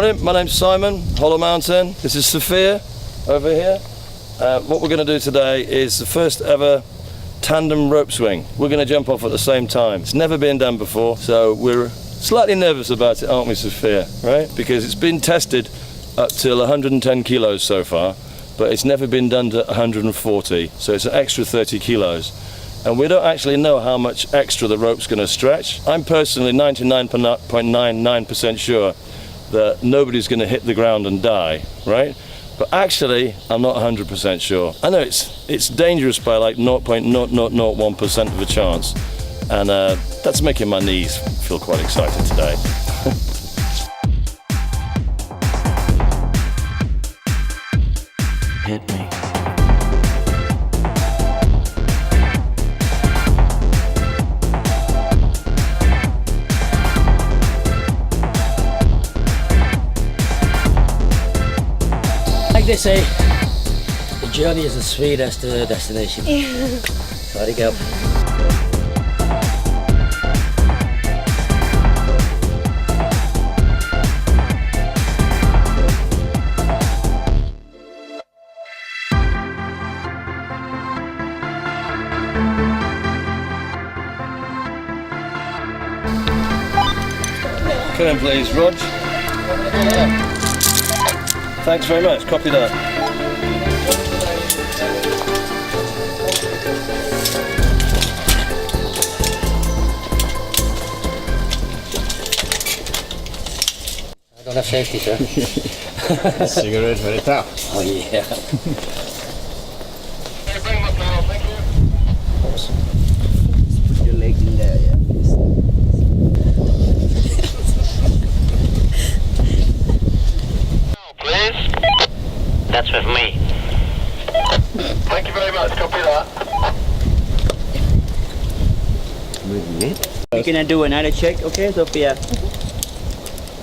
morning, my name's Simon, Hollow Mountain. This is Sophia over here. What we're going to do today is the first ever tandem rope swing. We're going to jump off at the same time. It's never been done before, so we're slightly nervous about it, aren't we, Sophia? Right? Because it's been tested up till 110 kilos so far, but it's never been done to 140, so it's an extra 30 kilos. And we don't actually know how much extra the rope's going to stretch. I'm personally 99.99% sure that nobody's going to hit the ground and die, right? But actually, I'm not 100% sure. I know it's dangerous by like 0.0001% of a chance, and that's making my knees feel quite excited today. Hit me. Like they say, the journey is as sweet as the destination. Sorry, girl. Come in, please, Rog. Thanks very much. Copy that. I don't have safety, sir. Cigarette very tough. Oh yeah. Put your leg in there, yeah. That's with me. Thank you very much. Copy that. We're gonna do another check, okay, Sophia?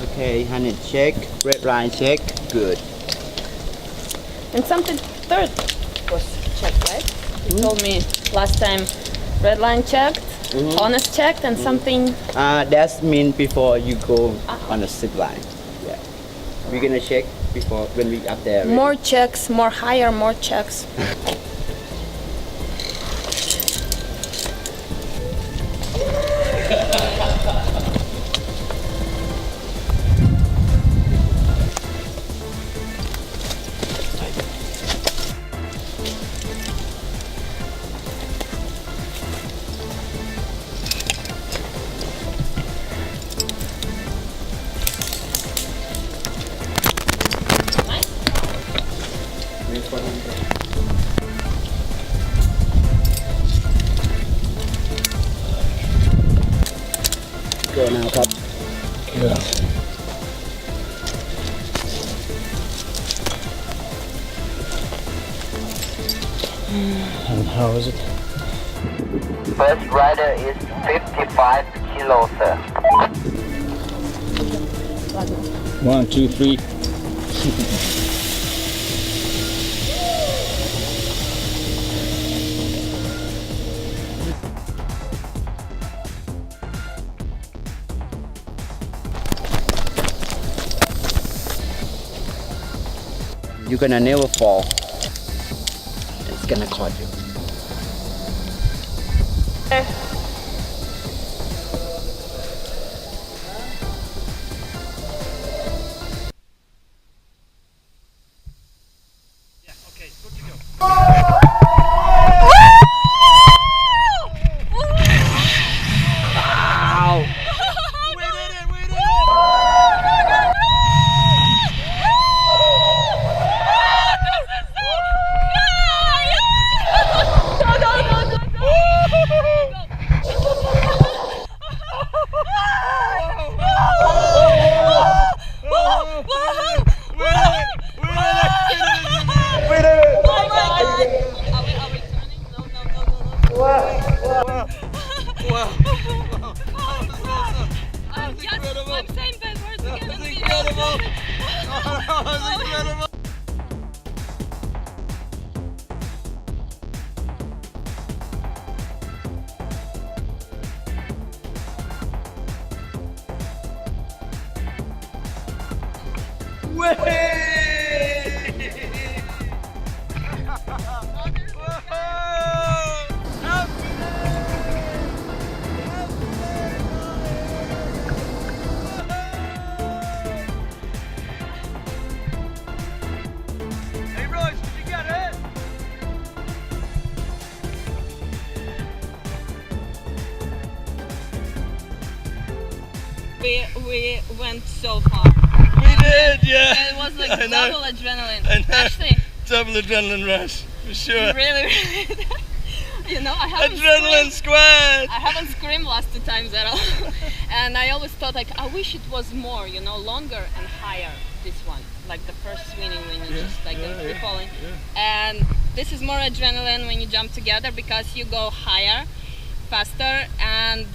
Okay, honey, check. Red line check. Good. And something third was checked, right? You told me last time red line checked, honest checked, and something. That's mean before you go on a zip line. Yeah. We're gonna check before when we up there. Ready? More checks, more higher, more checks. Go now, Pop. Yeah. And how is it? First rider is 55 kilos, sir. 1, 2, 3. You're gonna never fall. It's gonna caught you. We went so far. We did, yeah. It was like I know. double adrenaline. I know. Actually, Double adrenaline rush, for sure. really. You know, I haven't Adrenaline screamed. squared! I haven't screamed last 2 times at all. And I always thought like, I wish it was more, you know, longer and higher, this one. Like the first swinging when you just like free falling. And this is more adrenaline when you jump together because you go higher, faster, and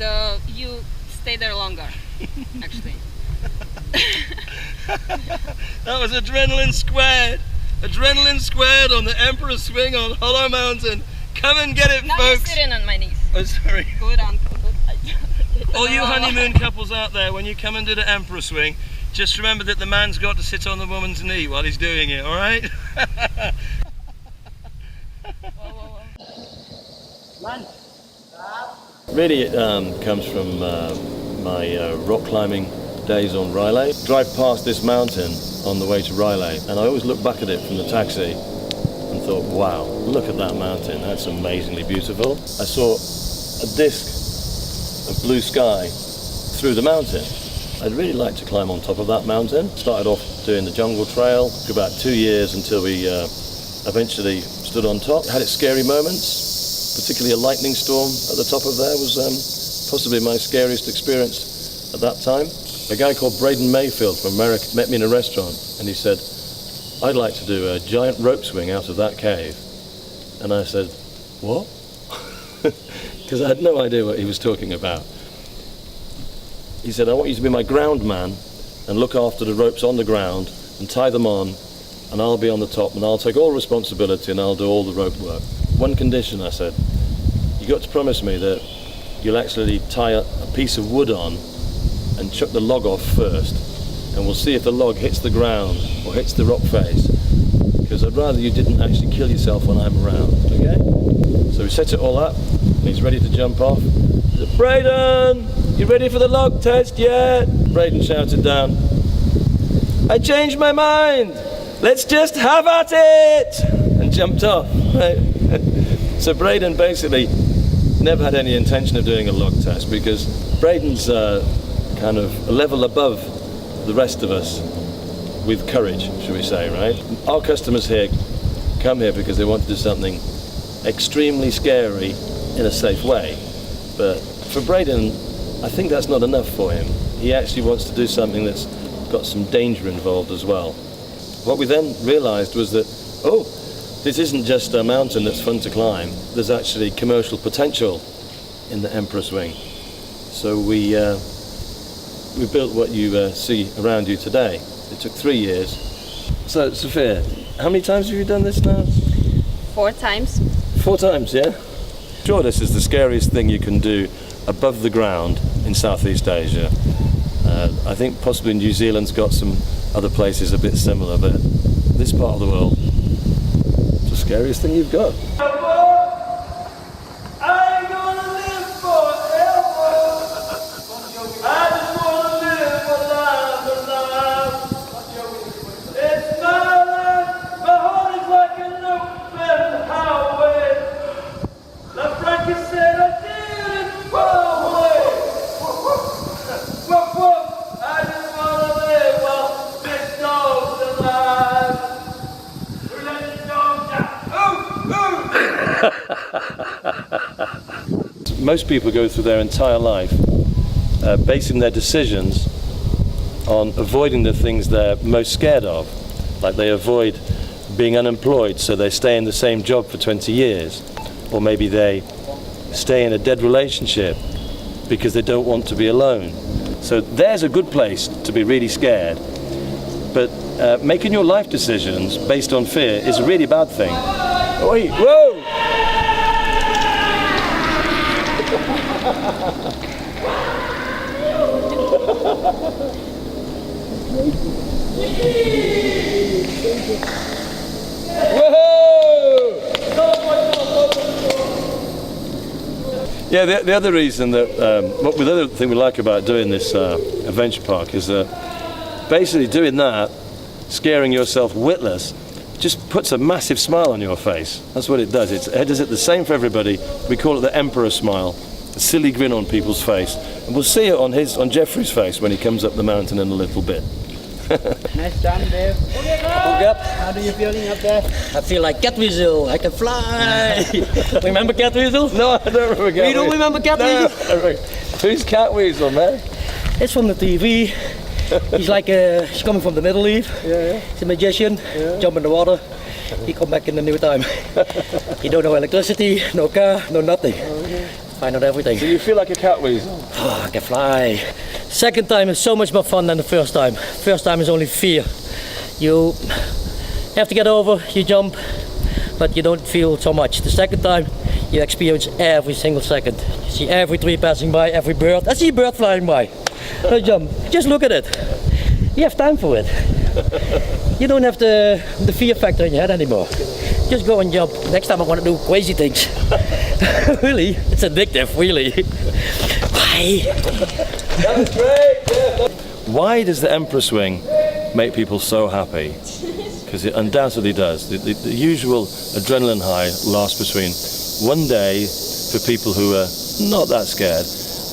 you stay there longer, actually. That was adrenaline squared. Adrenaline squared on the Emperor Swing on Hollow Mountain. Come and get it, Now you're folks. sitting on my knees. Oh, sorry. Good on. All you honeymoon couples out there, when you come and do the Emperor Swing, just remember that the man's got to sit on the woman's knee while he's doing it, all right? Really, it comes from my rock climbing days on Riley. Drive past this mountain on the way to Riley, and I always look back at it from the taxi and thought, wow, look at that mountain, that's amazingly beautiful. I saw a disc of blue sky through the mountain. I'd really like to climb on top of that mountain. Started off doing the jungle trail for about 2 years until we eventually stood on top. Had its scary moments, particularly a lightning storm at the top of there was possibly my scariest experience at that time. A guy called Braden Mayfield from America met me in a restaurant and he said, I'd like to do a giant rope swing out of that cave. And I said, what? Because I had no idea what he was talking about. He said, I want you to be my ground man and look after the ropes on the ground and tie them on, and I'll be on the top and I'll take all responsibility and I'll do all the rope work. One condition, I said, you got to promise me that you'll actually tie a piece of wood on and chuck the log off first, and we'll see if the log hits the ground or hits the rock face, because I'd rather you didn't actually kill yourself when I'm around, okay? So we set it all up, and he's ready to jump off. He said, Braden, you ready for the log test yet? Braden shouted down, I changed my mind, let's just have at it, and jumped off, right? So Braden basically never had any intention of doing a log test, because Braden's kind of a level above the rest of us with courage, should we say, right? Our customers here come here because they want to do something extremely scary in a safe way. But for Braden, I think that's not enough for him. He actually wants to do something that's got some danger involved as well. What we then realized was that, oh, this isn't just a mountain that's fun to climb. There's actually commercial potential in the Emperor Swing. So we built what you see around you today. It took 3 years. So, Sophia, how many times have you done this now? 4 times. 4 times, yeah? Sure, this is the scariest thing you can do above the ground in Southeast Asia. I think possibly New Zealand's got some other places a bit similar, but this part of the world, it's the scariest thing you've got. Most people go through their entire life basing their decisions on avoiding the things they're most scared of. Like they avoid being unemployed, so they stay in the same job for 20 years. Or maybe they stay in a dead relationship because they don't want to be alone. So there's a good place to be really scared. But making your life decisions based on fear is a really bad thing. Oi, whoa! Yeah, the other reason that, the other thing we like about doing this adventure park is that basically doing that, scaring yourself witless, just puts a massive smile on your face. That's what it does. It does it the same for everybody. We call it the emperor smile, a silly grin on people's face. And we'll see it on Jeffrey's face when he comes up the mountain in a little bit. Nice jump, Dave. Up. How do you feeling up there? I feel like Cat Weasel. I can fly. Remember Cat Weasel? No, I don't remember Cat Weasel. You don't remember Cat Weasel? Who's Cat Weasel, man? It's from the TV. He's like he's coming from the Middle East. Yeah. He's a magician. Jump in the water. He come back in the new time. He don't know electricity, no car, no nothing. Find out everything. So you feel like a cat weasel? Oh, I can fly. Second time is so much more fun than the first time. First time is only fear. You have to get over, you jump, but you don't feel so much. The second time, you experience every single second. You see every tree passing by, every bird. I see a bird flying by. I jump, just look at it. You have time for it. You don't have the fear factor in your head anymore. Just go and jump. Next time I want to do crazy things. Really, it's addictive, really. Why? That was great! Yeah. Why does the Emperor Swing make people so happy? Because it undoubtedly does. The usual adrenaline high lasts between 1 day for people who are not that scared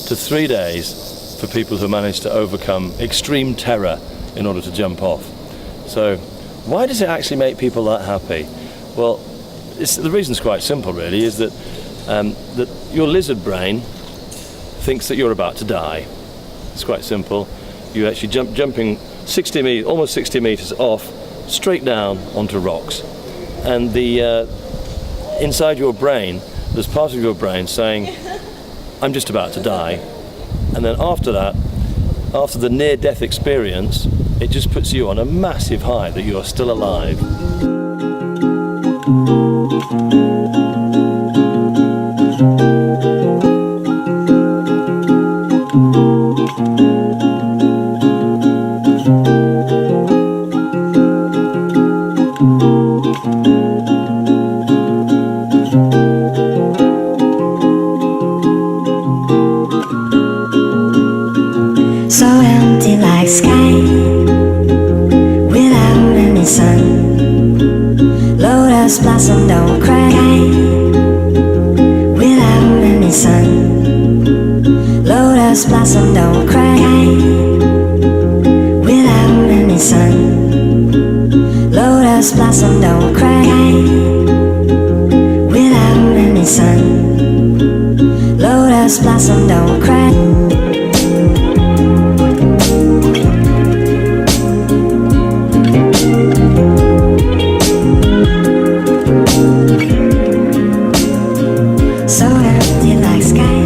to 3 days for people who manage to overcome extreme terror in order to jump off. So why does it actually make people that happy? Well, the reason's quite simple really, is that your lizard brain thinks that you're about to die. It's quite simple. You actually jumping almost 60 meters off, straight down onto rocks. And inside your brain, there's part of your brain saying, I'm just about to die. And then after that, after the near-death experience, it just puts you on a massive high that you are still alive. So empty like sky without any sun. Lotus blossom don't cry without any sun. Lotus blossom don't cry without any sun. Lotus blossom don't cry without any sun. Lotus blossom don't cry. So empty like sky